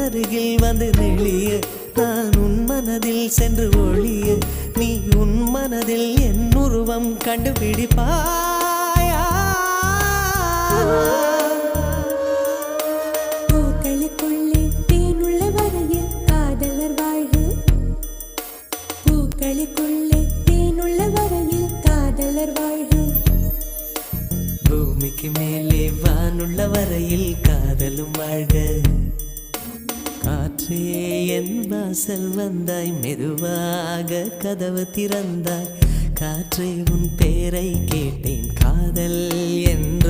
அருகில் வந்து நெளிய நான் உன் மனதில் சென்று ஒளிய நீ உன் மனதில் என் உருவம் கண்டுபிடிப்பாயா பூக்களுக்குள்ளே தேனுள்ள வரையில் காதலர் வாழ்வு பூக்களுக்குள்ளே தேனுள்ள வரையில் காதலர் வாழ்வு பூமிக்கு மேலே வானுள்ள வரையில் காதலும் வாழ்க காற்றே என் வாசல் வந்தாய் மெதுவாக கதவு திறந்தாய் காற்றே உன் பேரை கேட்டேன் காதல் என்ற